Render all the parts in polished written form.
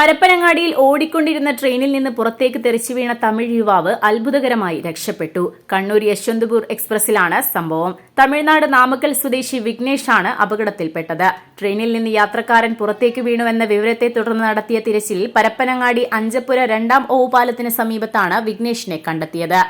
പരപ്പനങ്ങാടിയിൽ ഓടിക്കൊണ്ടിരുന്ന ട്രെയിനിൽ നിന്ന് പുറത്തേക്ക് തെറിച്ചു വീണ തമിഴ് യുവാവ് അത്ഭുതകരമായി രക്ഷപ്പെട്ടു. കണ്ണൂർ യശ്വന്ത്പൂർ എക്സ്പ്രസിലാണ് സംഭവം. തമിഴ്നാട് നാമക്കൽ സ്വദേശി വിഘ്നേഷാണ് അപകടത്തിൽപ്പെട്ടത്. ട്രെയിനിൽ നിന്ന് യാത്രക്കാരൻ പുറത്തേക്ക് വീണുവെന്ന വിവരത്തെ തുടർന്ന് നടത്തിയ തിരച്ചിലിൽ പരപ്പനങ്ങാടി അഞ്ചപ്പുര 2ാം ഓവുപാലത്തിന് സമീപത്താണ് വിഘ്നേഷിനെ കണ്ടെത്തിയത്.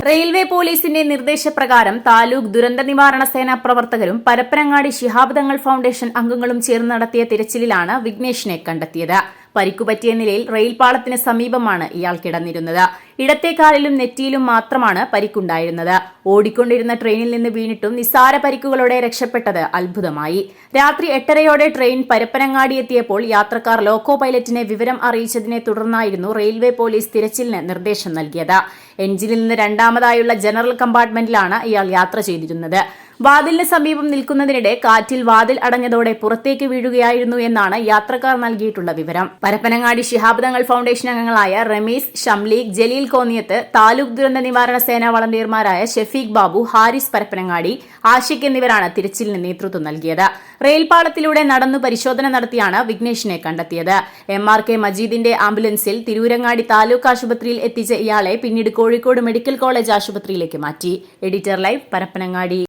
റെയിൽവേ പോലീസിന്റെ നിർദ്ദേശപ്രകാരം താലൂക്ക് ദുരന്ത നിവാരണ സേനാ പ്രവർത്തകരും പരപ്പനങ്ങാടി ശിഹാബ് തങ്ങൾ ഫൌണ്ടേഷൻ അംഗങ്ങളും ചേർന്ന് നടത്തിയ തിരച്ചിലിലാണ് വിഘ്നേഷിനെ കണ്ടെത്തിയത്. പരിക്കുപറ്റിയ നിലയിൽ റെയിൽപാളത്തിന് സമീപമാണ് ഇയാൾ കിടന്നിരുന്നത്. ഇടത്തെ കാലിലും നെറ്റിയിലും മാത്രമാണ് പരിക്കുണ്ടായിരുന്നത്. ഓടിക്കൊണ്ടിരുന്ന ട്രെയിനിൽ നിന്ന് വീണിട്ടും നിസ്സാര പരിക്കുകളോടെ രക്ഷപ്പെട്ടത് അത്ഭുതമായി. രാത്രി 8:30യോടെ ട്രെയിൻ പരപ്പനങ്ങാടി എത്തിയപ്പോൾ യാത്രക്കാർ ലോക്കോ പൈലറ്റിനെ വിവരം അറിയിച്ചതിനെ തുടർന്നായിരുന്നു റെയിൽവേ പോലീസ് തിരച്ചിലിന് നിർദ്ദേശം നൽകിയത്. എഞ്ചിനിൽ നിന്ന് രണ്ടാമതായുള്ള ജനറൽ കമ്പാർട്ട്മെന്റിലാണ് ഇയാൾ യാത്ര ചെയ്തിരുന്നത്. വാതിലിന് സമീപം നിൽക്കുന്നതിനിടെ കാറ്റിൽ വാതിൽ അടഞ്ഞതോടെ പുറത്തേക്ക് വീഴുകയായിരുന്നു എന്നാണ് യാത്രക്കാർ നൽകിയിട്ടുള്ള വിവരം. പരപ്പനങ്ങാടി ശിഹാബ് തങ്ങൾ ഫൌണ്ടേഷൻ അംഗങ്ങളായ റമീസ്, ഷംലീഗ്, ജലീൽ കോന്നിയത്ത്, താലൂക്ക് ദുരന്ത നിവാരണ സേനാ വളണ്ടിയർമാരായ ഷെഫീഖ് ബാബു, ഹാരിസ് പരപ്പനങ്ങാടി, ആഷിഖ് എന്നിവരാണ് തിരച്ചിലിന് നേതൃത്വം നൽകിയത്. റെയിൽപാളത്തിലൂടെ നടന്നു പരിശോധന നടത്തിയാണ് വിഘ്നേഷിനെ കണ്ടെത്തിയത്. MRK മജീദിന്റെ ആംബുലൻസിൽ തിരൂരങ്ങാടി താലൂക്ക് ആശുപത്രിയിൽ എത്തിച്ച ഇയാളെ പിന്നീട് കോഴിക്കോട് മെഡിക്കൽ കോളേജ് ആശുപത്രിയിലേക്ക് മാറ്റി. Editor live, Parappanangadi.